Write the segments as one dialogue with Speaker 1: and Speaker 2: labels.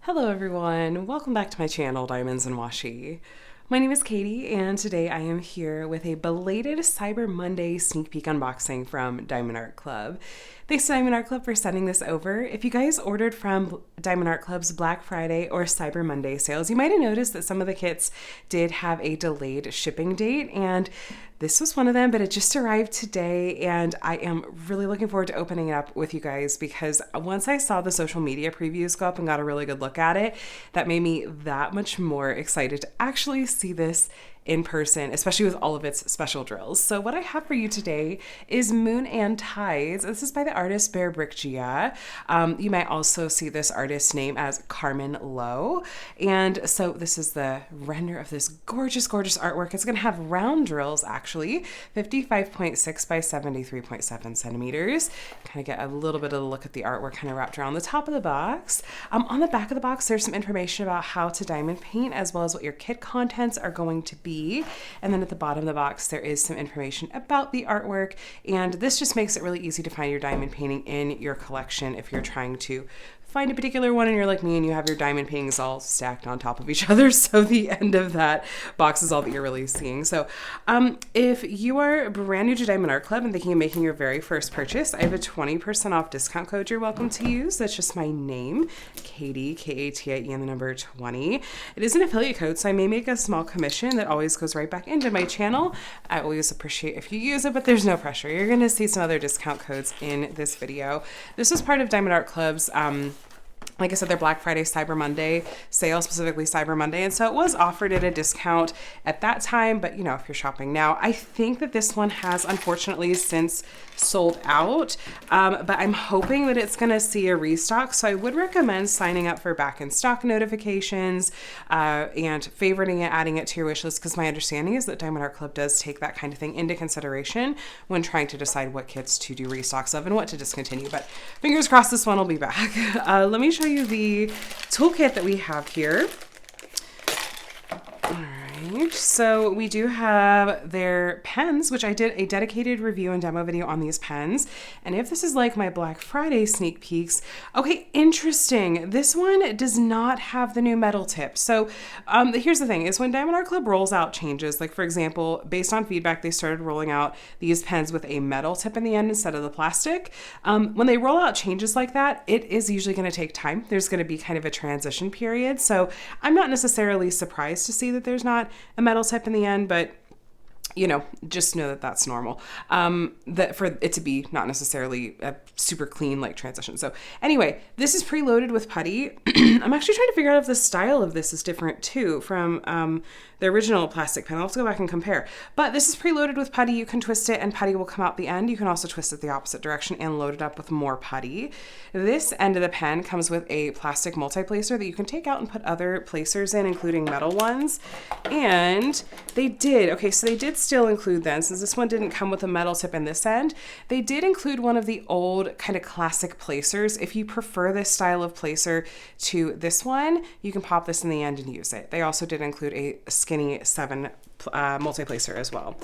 Speaker 1: Hello everyone, welcome back to my channel, Diamonds and Washi. My name is Katie and today I am here with a belated Cyber Monday sneak peek unboxing from Diamond Art Club. Thanks to Diamond Art Club for sending this over. If you guys ordered from Diamond Art Club's Black Friday or Cyber Monday sales, you might have noticed that some of the kits did have a delayed shipping date, and this was one of them, but it just arrived today and I am really looking forward to opening it up with you guys because once I saw the social media previews go up and got a really good look at it, that made me that much more excited to actually see this in person, especially with all of its special drills. So what I have for you today is Moon and Tides. This is by the artist Bearbrickjia. You might also see this artist's name as Karmen Loh. And so this is the render of this gorgeous, gorgeous artwork. It's gonna have round drills actually, 55.6 by 73.7 centimeters. Kind of get a little bit of a look at the artwork kind of wrapped around the top of the box. On the back of the box, there's some information about how to diamond paint as well as what your kit contents are going to be. And then at the bottom of the box, there is some information about the artwork. And this just makes it really easy to find your diamond painting in your collection if you're trying to find a particular one and you're like me and you have your diamond paintings all stacked on top of each other. So the end of that box is all that you're really seeing. So if you are brand new to Diamond Art Club and thinking of making your very first purchase, I have a 20% off discount code you're welcome to use. That's just my name, Katie, K-A-T-I-E, and the number 20. It is an affiliate code, so I may make a small commission that always goes right back into my channel. I always appreciate if you use it, but there's no pressure. You're going to see some other discount codes in this video. This was part of Diamond Art Club's like I said, their Black Friday, Cyber Monday sale, specifically Cyber Monday. And so it was offered at a discount at that time. But, you know, if you're shopping now, I think that this one has unfortunately since sold out. But I'm hoping that it's going to see a restock. So I would recommend signing up for back in stock notifications and favoriting it, adding it to your wish list. Because my understanding is that Diamond Art Club does take that kind of thing into consideration when trying to decide what kits to do restocks of and what to discontinue. But fingers crossed this one will be back. Let me show you the toolkit that we have here. All right, so we do have their pens, which I did a dedicated review and demo video on these pens. And if this is like my Black Friday sneak peeks, okay, interesting. This one does not have the new metal tip. So here's the thing is when Diamond Art Club rolls out changes, like for example, based on feedback, they started rolling out these pens with a metal tip in the end instead of the plastic. When they roll out changes like that, it is usually going to take time. There's going to be kind of a transition period. So I'm not necessarily surprised to see that there's not a metal tip in the end, but you know, just know that that's normal. That for it to be not necessarily a super clean like transition. So anyway, this is preloaded with putty. I'm actually trying to figure out if the style of this is different too from the original plastic pen. I'll have to go back and compare. But this is preloaded with putty. You can twist it and putty will come out the end. You can also twist it the opposite direction and load it up with more putty. This end of the pen comes with a plastic multi-placer that you can take out and put other placers in, including metal ones. And they did still include then, since this one didn't come with a metal tip in this end, they did include one of the old kind of classic placers. If you prefer this style of placer to this one, you can pop this in the end and use it. They also did include a skinny 7 multi-placer as well.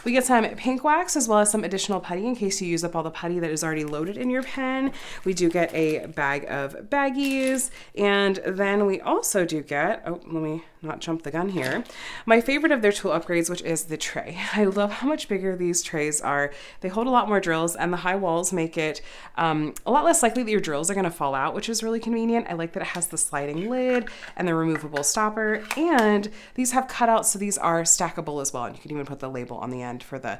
Speaker 1: We get some pink wax as well as some additional putty in case you use up all the putty that is already loaded in your pen. We do get a bag of baggies, and then we also do get, oh, let me not jump the gun here, my favorite of their tool upgrades, which is the tray. I love how much bigger these trays are. They hold a lot more drills, and the high walls make it a lot less likely that your drills are going to fall out, which is really convenient. I like that it has the sliding lid and the removable stopper, and these have cutouts, so these are stackable as well, and you can even put the label on the end for the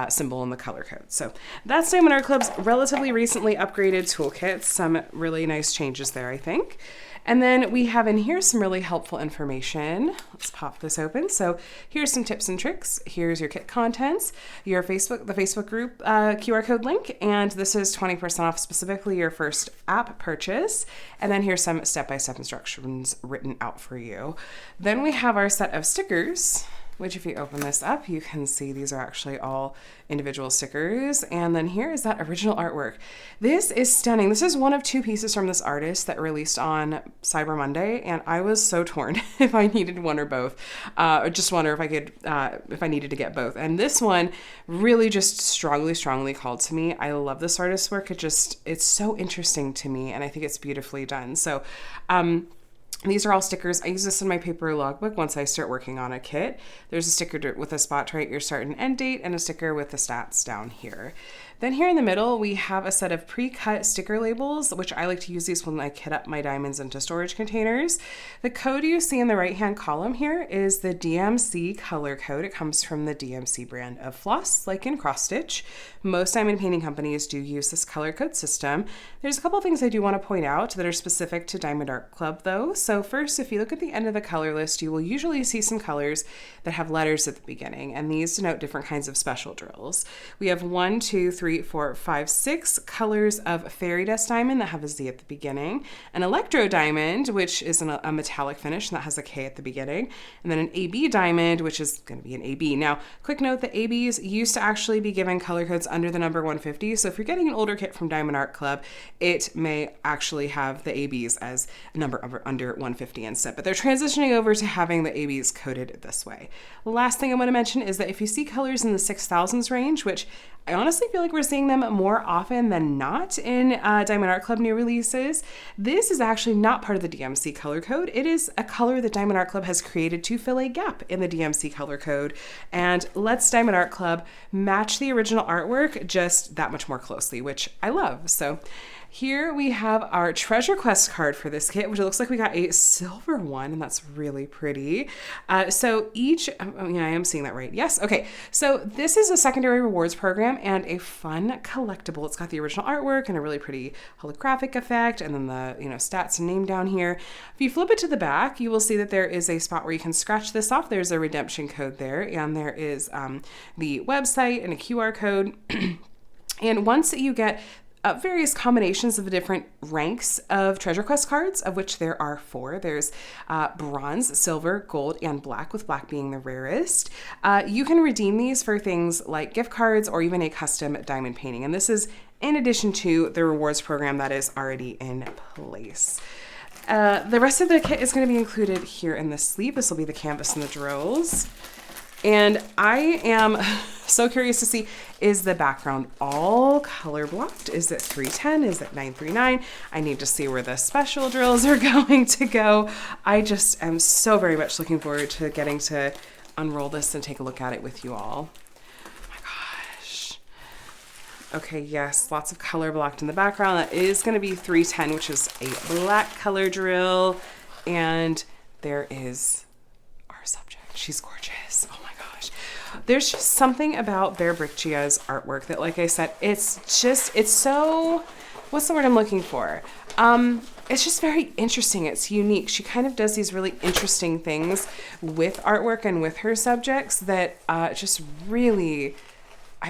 Speaker 1: symbol and the color code. So that's Diamond Art Club's relatively recently upgraded toolkit. Some really nice changes there, I think. And then we have in here some really helpful information. Let's pop this open. So here's some tips and tricks. Here's your kit contents, the Facebook group QR code link, and this is 20% off specifically your first app purchase. And then here's some step-by-step instructions written out for you. Then we have our set of stickers, which if you open this up, you can see these are actually all individual stickers. And then here is that original artwork. This is stunning. This is one of 2 pieces from this artist that released on Cyber Monday, and I was so torn if I needed one or both. Or just wonder if I could, if I needed to get both. And this one really just strongly called to me. I love this artist's work. It's so interesting to me, and I think it's beautifully done. So, These are all stickers. I use this in my paper logbook once I start working on a kit. There's a sticker with a spot to write your start and end date, and a sticker with the stats down here. Then here in the middle, we have a set of pre-cut sticker labels, which I like to use these when I kit up my diamonds into storage containers. The code you see in the right-hand column here is the DMC color code. It comes from the DMC brand of floss, like in cross stitch. Most diamond painting companies do use this color code system. There's a couple things I do want to point out that are specific to Diamond Art Club though. So first, if you look at the end of the color list, you will usually see some colors that have letters at the beginning, and these denote different kinds of special drills. We have 1, 2, 3, 4, 5, 6 colors of fairy dust diamond that have a Z at the beginning, an Electro diamond, which is a metallic finish and that has a K at the beginning, and then an AB diamond, which is going to be an AB. Now, quick note that ABs used to actually be given color codes under the number 150, so if you're getting an older kit from Diamond Art Club, it may actually have the ABs as a number under 150 instead, but they're transitioning over to having the ABs coded this way. Last thing I want to mention is that if you see colors in the 6,000s range, which I honestly feel like we're seeing them more often than not in Diamond Art Club new releases, this is actually not part of the DMC color code. It is a color that Diamond Art Club has created to fill a gap in the DMC color code and lets Diamond Art Club match the original artwork just that much more closely, which I love. So here we have our treasure quest card for this kit, which it looks like we got a silver one, and that's really pretty. So each, oh yeah, I am seeing that right. Yes, okay. So this is a secondary rewards program and a fun collectible. It's got the original artwork and a really pretty holographic effect, and then the stats and name down here. If you flip it to the back, you will see that there is a spot where you can scratch this off. There's a redemption code there, and there is the website and a QR code. And once you get various combinations of the different ranks of Treasure Quest cards, of which there are 4. There's bronze, silver, gold, and black, with black being the rarest. You can redeem these for things like gift cards or even a custom diamond painting. And this is in addition to the rewards program that is already in place. The rest of the kit is going to be included here in the sleeve. This will be the canvas and the drills. And I am so curious to see, is the background all color blocked? Is it 310? Is it 939? I need to see where the special drills are going to go. I just am so very much looking forward to getting to unroll this and take a look at it with you all. Oh my gosh. Okay, yes, lots of color blocked in the background. That is going to be 310, which is a black color drill. And there is our subject. She's gorgeous. Oh my gosh. There's just something about Bearbrickjia's artwork that, like I said, it's so, what's the word I'm looking for? It's just very interesting. It's unique. She kind of does these really interesting things with artwork and with her subjects that just really,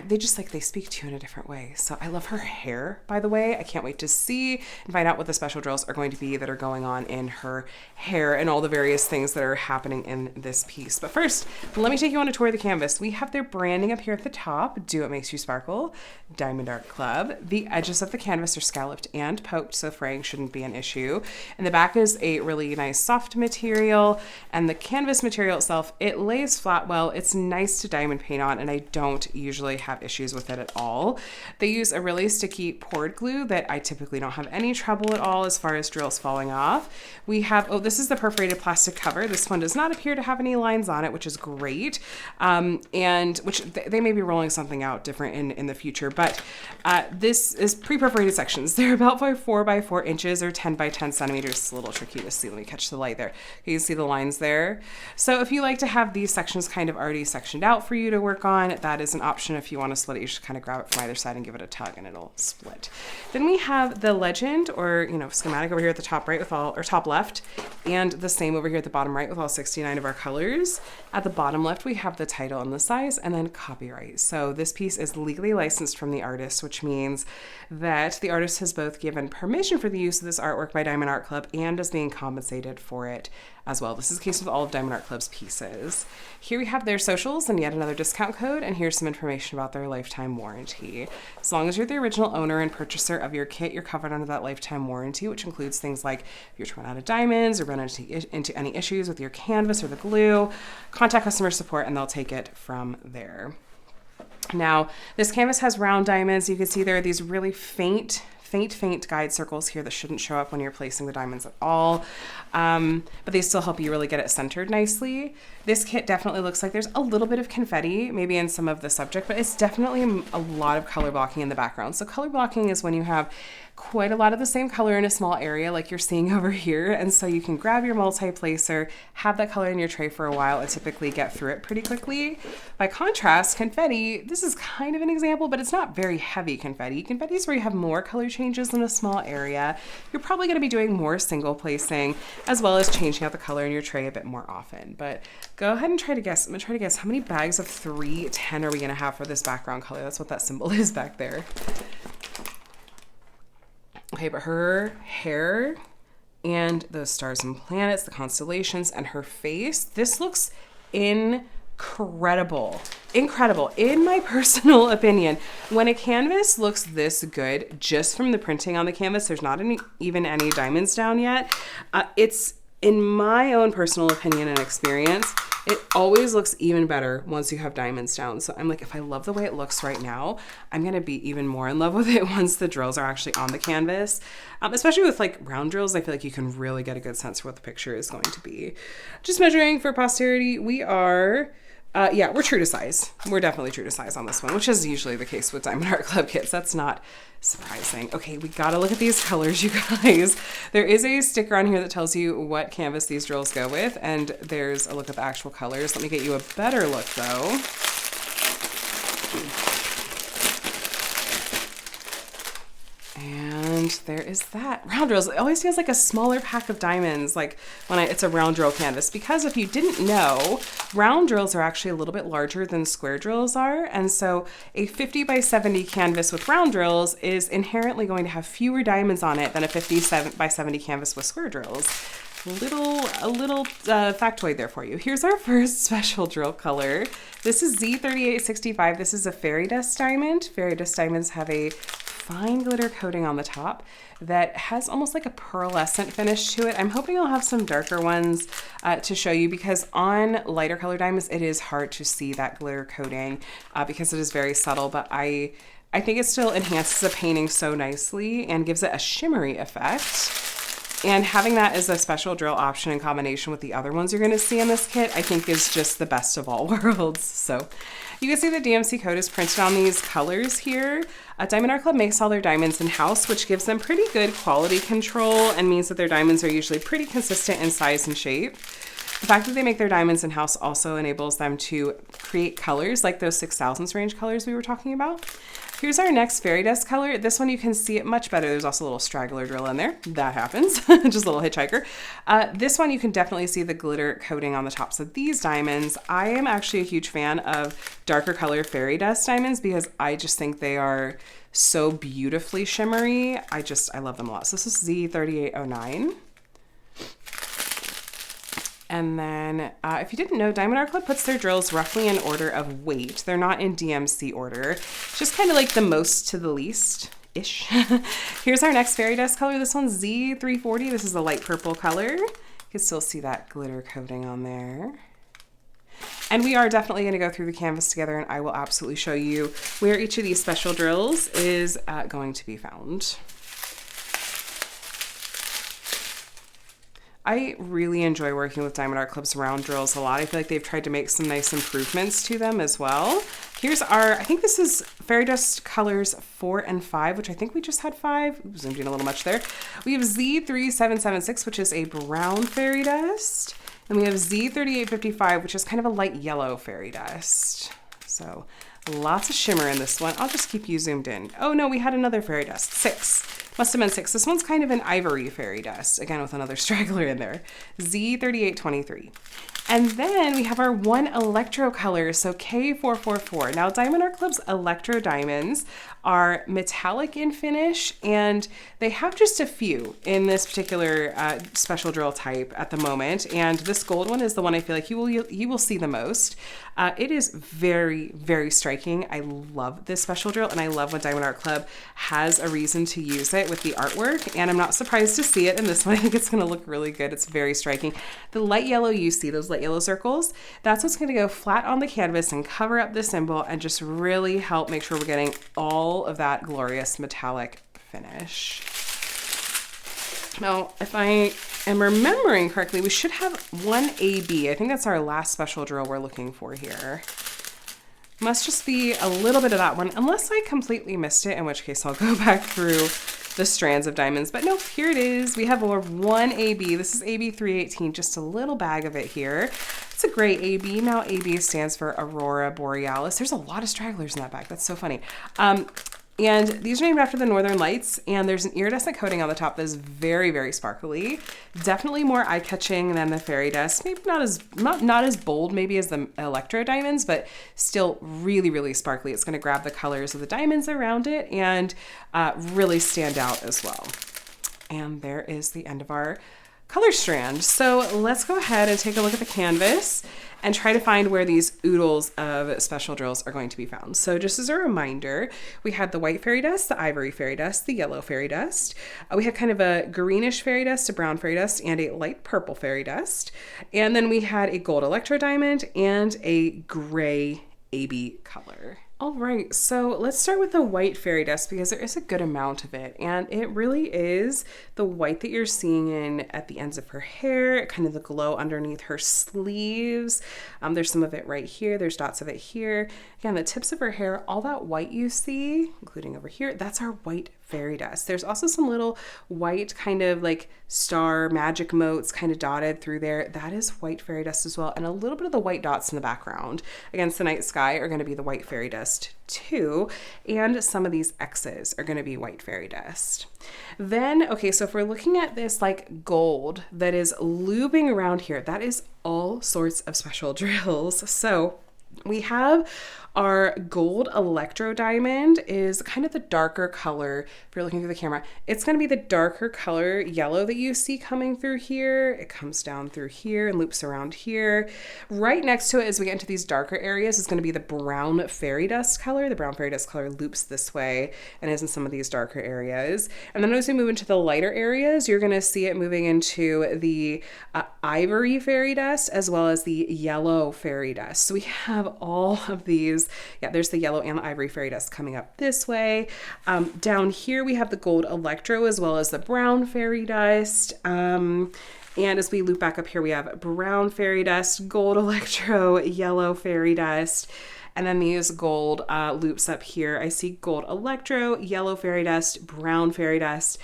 Speaker 1: they speak to you in a different way. So I love her hair, by the way. I can't wait to see and find out what the special drills are going to be that are going on in her hair and all the various things that are happening in this piece. But first, let me take you on a tour of the canvas. We have their branding up here at the top. Do What Makes You Sparkle, Diamond Art Club. The edges of the canvas are scalloped and poked, so fraying shouldn't be an issue. And the back is a really nice soft material. And the canvas material itself, it lays flat well. It's nice to diamond paint on, and I don't usually have issues with it at all. They use a really sticky poured glue that I typically don't have any trouble at all as far as drills falling off. We have, oh, this is the perforated plastic cover. This one does not appear to have any lines on it, which is great. And which they may be rolling something out different in the future, but this is pre-perforated sections. They're about 4 by 4 inches or 10 by 10 centimeters. It's a little tricky to see. Let me catch the light there. You can see the lines there. So if you like to have these sections kind of already sectioned out for you to work on, that is an option. If you want to split it, you just kind of grab it from either side and give it a tug and it'll split. Then we have the legend or schematic over here at the top right with all, or top left, and the same over here at the bottom right with all 69 of our colors. At the bottom left we have the title and the size, and then copyright. So this piece is legally licensed from the artist, which means that the artist has both given permission for the use of this artwork by Diamond Art Club and is being compensated for it as well. This is the case with all of Diamond Art Club's pieces. Here we have their socials and yet another discount code, and here's some information about their lifetime warranty. As long as you're the original owner and purchaser of your kit, you're covered under that lifetime warranty, which includes things like if you're to run out of diamonds or run into any issues with your canvas or the glue, contact customer support and they'll take it from there. Now, this canvas has round diamonds. You can see there are these really faint faint guide circles here that shouldn't show up when you're placing the diamonds at all. But they still help you really get it centered nicely. This kit definitely looks like there's a little bit of confetti, maybe in some of the subject, but it's definitely a lot of color blocking in the background. So color blocking is when you have quite a lot of the same color in a small area like you're seeing over here. And so you can grab your multi-placer, have that color in your tray for a while, and typically get through it pretty quickly. By contrast, confetti, this is kind of an example, but it's not very heavy confetti. Confetti is where you have more color changes in a small area. You're probably going to be doing more single placing as well as changing out the color in your tray a bit more often. But go ahead and try to guess. I'm going to try to guess how many bags of 310 are we going to have for this background color. That's what that symbol is back there. Okay, but her hair and those stars and planets, the constellations, and her face, this looks incredible. Incredible. In my personal opinion, when a canvas looks this good, just from the printing on the canvas, there's not even any diamonds down yet. It's, in my own personal opinion and experience, it always looks even better once you have diamonds down. So I'm like, if I love the way it looks right now, I'm going to be even more in love with it once the drills are actually on the canvas. Especially with like round drills, I feel like you can really get a good sense for what the picture is going to be. Just measuring for posterity, we are... yeah, we're true to size. We're definitely true to size on this one, which is usually the case with Diamond Art Club kits. That's not surprising. Okay, we gotta look at these colors, you guys. There is a sticker on here that tells you what canvas these drills go with, and there's a look at the actual colors. Let me get you a better look though. And there is that. Round drills. It always feels like a smaller pack of diamonds, like when it's a round drill canvas, because if you didn't know, round drills are actually a little bit larger than square drills are. And so a 50 by 70 canvas with round drills is inherently going to have fewer diamonds on it than a 57 by 70 canvas with square drills. A little factoid there for you. Here's our first special drill color. This is Z3865. This is a fairy dust diamond. Fairy dust diamonds have a fine glitter coating on the top that has almost like a pearlescent finish to it. I'm hoping I'll have some darker ones to show you, because on lighter color diamonds, it is hard to see that glitter coating because it is very subtle, but I think it still enhances the painting so nicely and gives it a shimmery effect. And having that as a special drill option in combination with the other ones you're going to see in this kit, I think is just the best of all worlds. So you can see the DMC code is printed on these colors here. Diamond Art Club makes all their diamonds in-house, which gives them pretty good quality control and means that their diamonds are usually pretty consistent in size and shape. The fact that they make their diamonds in-house also enables them to create colors like those 6000s range colors we were talking about. Here's our next fairy dust color. This one you can see it much better. There's also a little straggler drill in there. That happens, just a little hitchhiker. This one you can definitely see the glitter coating on the tops of these diamonds. I am actually a huge fan of darker color fairy dust diamonds because I just think they are so beautifully shimmery. I love them a lot. So this is Z3809. And then if you didn't know, Diamond Art Club puts their drills roughly in order of weight. They're not in DMC order. It's just kind of like the most to the least-ish. Here's our next fairy dust color. This one's Z340. This is a light purple color. You can still see that glitter coating on there. And we are definitely going to go through the canvas together, and I will absolutely show you where each of these special drills is going to be found. I really enjoy working with Diamond Art Club's round drills a lot. I feel like they've tried to make some nice improvements to them as well. Here's our, I think this is Fairy Dust colors 4 and 5, which I think we just had 5. Ooh, zoomed in a little much there. We have Z3776, which is a brown fairy dust. And we have Z3855, which is kind of a light yellow fairy dust. So lots of shimmer in this one. I'll just keep you zoomed in. Oh no, we had another fairy dust, 6. Must have been 6. This one's kind of an ivory fairy dust, again with another straggler in there. Z3823. And then we have our one Electro color, so K444. Now Diamond Art Club's Electro diamonds are metallic in finish, and they have just a few in this particular special drill type at the moment. And this gold one is the one I feel like you will see the most. It is very, very striking. I love this special drill, and I love when Diamond Art Club has a reason to use it with the artwork, and I'm not surprised to see it in this one. I think it's going to look really good. It's very striking. The light yellow you see, those light yellow circles, that's what's going to go flat on the canvas and cover up the symbol and just really help make sure we're getting all of that glorious metallic finish. Now, if I am remembering correctly, we should have one AB. I think that's our last special drill we're looking for here. Must just be a little bit of that one, unless I completely missed it, in which case I'll go back through the strands of diamonds. But nope, here it is. We have our one AB. This is AB 318, just a little bag of it here. It's a gray AB. Now AB stands for Aurora Borealis. There's a lot of stragglers in that bag. That's so funny. And these are named after the Northern Lights, and there's an iridescent coating on the top that is very, very sparkly. Definitely more eye-catching than the fairy dust. Maybe not as bold maybe as the Electro diamonds, but still really, really sparkly. It's going to grab the colors of the diamonds around it and really stand out as well. And there is the end of our color strand. So let's go ahead and take a look at the canvas and try to find where these oodles of special drills are going to be found. So just as a reminder, we had the white fairy dust, the ivory fairy dust, the yellow fairy dust. We had kind of a greenish fairy dust, a brown fairy dust, and a light purple fairy dust. And then we had a gold electro diamond and a gray AB color. All right, so let's start with the white fairy dust because there is a good amount of it, and it really is the white that you're seeing in at the ends of her hair, kind of the glow underneath her sleeves. There's some of it right here. There's dots of it here. Again, the tips of her hair, all that white you see, including over here, that's our white fairy dust. There's also some little white kind of like star magic motes kind of dotted through there. That is white fairy dust as well. And a little bit of the white dots in the background against the night sky are going to be the white fairy dust too. And some of these X's are going to be white fairy dust. Then, okay, so if we're looking at this like gold that is looping around here, that is all sorts of special drills. So we have our gold electro diamond is kind of the darker color. If you're looking through the camera, it's going to be the darker color yellow that you see coming through here. It comes down through here and loops around here. Right next to it, as we get into these darker areas, is going to be the brown fairy dust color. The brown fairy dust color loops this way and is in some of these darker areas. And then as we move into the lighter areas, you're going to see it moving into the ivory fairy dust as well as the yellow fairy dust. So we have all of these. Yeah, there's the yellow and the ivory fairy dust coming up this way. Down here we have the gold electro as well as the brown fairy dust. And as we loop back up here, we have brown fairy dust, gold electro, yellow fairy dust. And then these gold loops up here. I see gold electro, yellow fairy dust, brown fairy dust.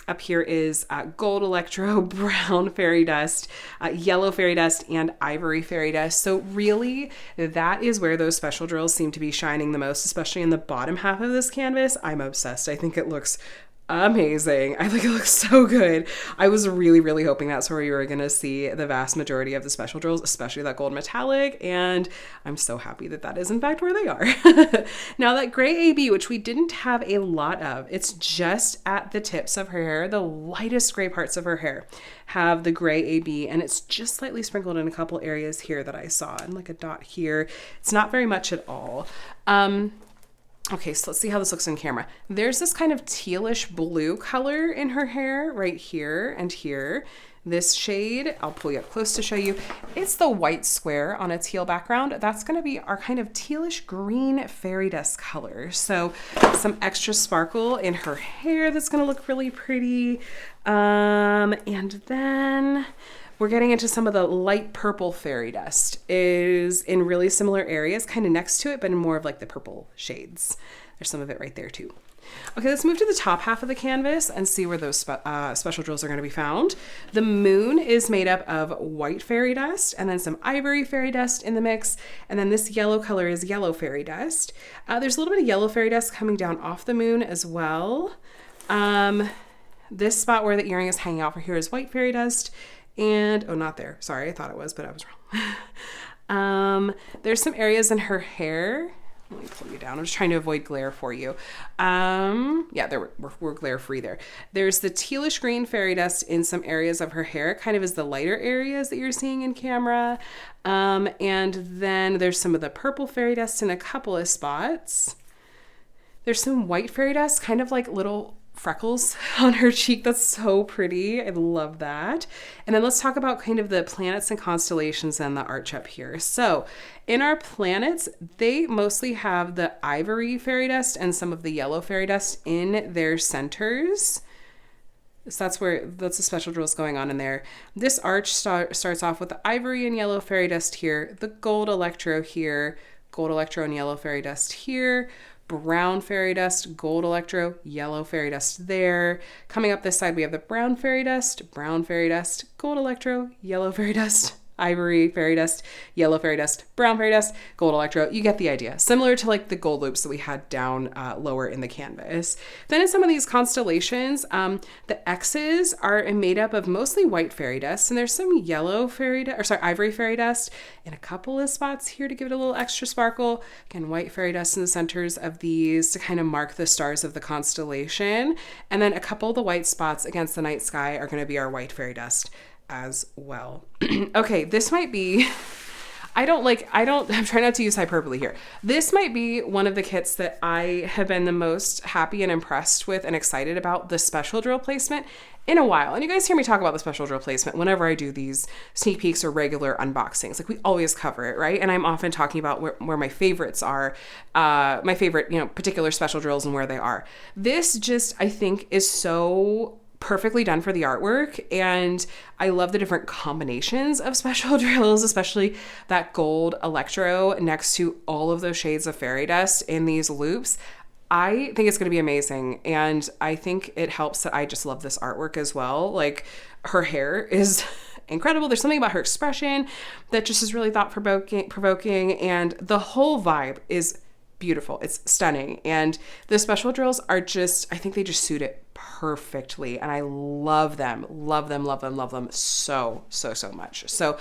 Speaker 1: Up here is gold electro, brown fairy dust, yellow fairy dust, and ivory fairy dust. So really, that is where those special drills seem to be shining the most, especially in the bottom half of this canvas. I'm obsessed. I think it looks amazing. I think it looks so good. I was really, really hoping that's where you were going to see the vast majority of the special drills, especially that gold metallic, and I'm so happy that that is in fact where they are. Now that gray AB, which we didn't have a lot of, it's just at the tips of her hair, the lightest gray parts of her hair have the gray AB, and it's just slightly sprinkled in a couple areas here that I saw, and like a dot here. It's not very much at all. Okay, so let's see how this looks in camera. There's this kind of tealish blue color in her hair right here and here. This shade, I'll pull you up close to show you. It's the white square on a teal background. That's going to be our kind of tealish green fairy dust color. So some extra sparkle in her hair that's going to look really pretty. And then we're getting into some of the light purple fairy dust is in really similar areas, kind of next to it, but in more of like the purple shades. There's some of it right there too. Okay, let's move to the top half of the canvas and see where those special drills are going to be found. The moon is made up of white fairy dust and then some ivory fairy dust in the mix. And then this yellow color is yellow fairy dust. There's a little bit of yellow fairy dust coming down off the moon as well. This spot where the earring is hanging off here is white fairy dust. And, oh, not there. Sorry, I thought it was, but I was wrong. There's some areas in her hair. Let me pull you down. I'm just trying to avoid glare for you. Yeah, we're glare free there. There's the tealish green fairy dust in some areas of her hair, kind of as the lighter areas that you're seeing in camera. And then there's some of the purple fairy dust in a couple of spots. There's some white fairy dust, kind of like little freckles on her cheek. That's so pretty. I love that. And then let's talk about kind of the planets and constellations and the arch up here. So in our planets, they mostly have the ivory fairy dust and some of the yellow fairy dust in their centers. So that's the special drills going on in there. This arch starts off with the ivory and yellow fairy dust here, the gold electro here, gold electro and yellow fairy dust here, brown fairy dust, gold electro, yellow fairy dust there. Coming up this side, we have the brown fairy dust, gold electro, yellow fairy dust, ivory fairy dust, yellow fairy dust, brown fairy dust, gold electro. You get the idea. Similar to like the gold loops that we had down lower in the canvas. Then in some of these constellations, the X's are made up of mostly white fairy dust, and there's some yellow fairy dust, ivory fairy dust in a couple of spots here to give it a little extra sparkle. Again, white fairy dust in the centers of these to kind of mark the stars of the constellation. And then a couple of the white spots against the night sky are going to be our white fairy dust as well. Okay, this might be, I'm trying not to use hyperbole here. This might be one of the kits that I have been the most happy and impressed with and excited about the special drill placement in a while. And you guys hear me talk about the special drill placement whenever I do these sneak peeks or regular unboxings. Like we always cover it, right? And I'm often talking about where my favorites are, my favorite, particular special drills and where they are. This just, I think, is so perfectly done for the artwork, and I love the different combinations of special drills, especially that gold electro next to all of those shades of fairy dust in these loops. I think it's going to be amazing, and I think it helps that I just love this artwork as well. Like her hair is incredible. There's something about her expression that just is really thought-provoking, and the whole vibe is beautiful. It's stunning. And the special drills are just, I think they just suit it perfectly. And I love them, love them, love them, love them so, so, so much. So,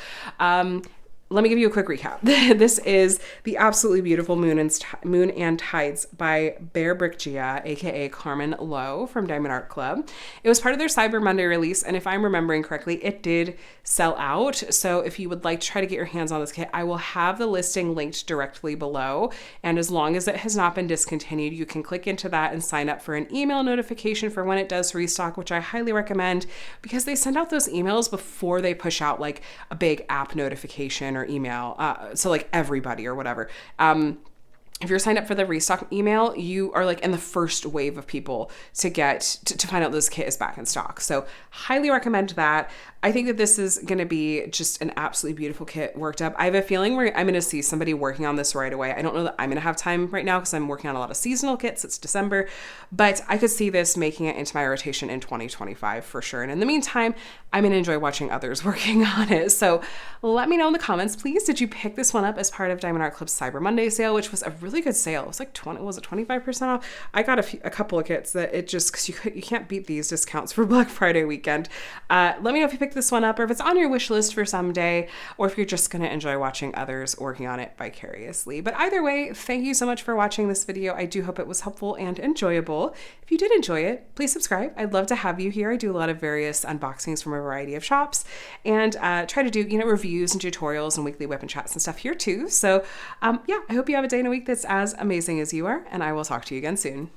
Speaker 1: let me give you a quick recap. This is the absolutely beautiful Moon and Tides by Bearbrickjia, aka Karmen Loh from Diamond Art Club. It was part of their Cyber Monday release, and if I'm remembering correctly, it did sell out. So if you would like to try to get your hands on this kit, I will have the listing linked directly below. And as long as it has not been discontinued, you can click into that and sign up for an email notification for when it does restock, which I highly recommend because they send out those emails before they push out like a big app notification or email, so like everybody or whatever. If you're signed up for the restock email, you are like in the first wave of people to get to find out this kit is back in stock. So highly recommend that. I think that this is going to be just an absolutely beautiful kit worked up. I have a feeling where I'm going to see somebody working on this right away. I don't know that I'm going to have time right now because I'm working on a lot of seasonal kits. It's December, but I could see this making it into my rotation in 2025 for sure. And in the meantime, I'm going to enjoy watching others working on it. So let me know in the comments, please. Did you pick this one up as part of Diamond Art Club's Cyber Monday sale, which was a really good sale? It was like 25% off? I got a couple of kits that it just, because you can't beat these discounts for Black Friday weekend. Let me know if you picked this one up or if it's on your wish list for someday, or if you're just going to enjoy watching others working on it vicariously. But either way, thank you so much for watching this video. I do hope it was helpful and enjoyable. If you did enjoy it, please subscribe. I'd love to have you here. I do a lot of various unboxings from a variety of shops and try to do, reviews and tutorials and weekly WIP and chats and stuff here too. So yeah, I hope you have a day and a week that's as amazing as you are, and I will talk to you again soon.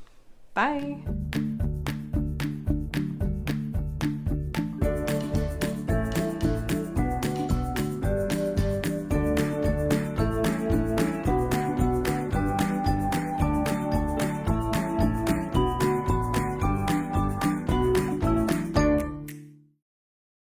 Speaker 1: Bye.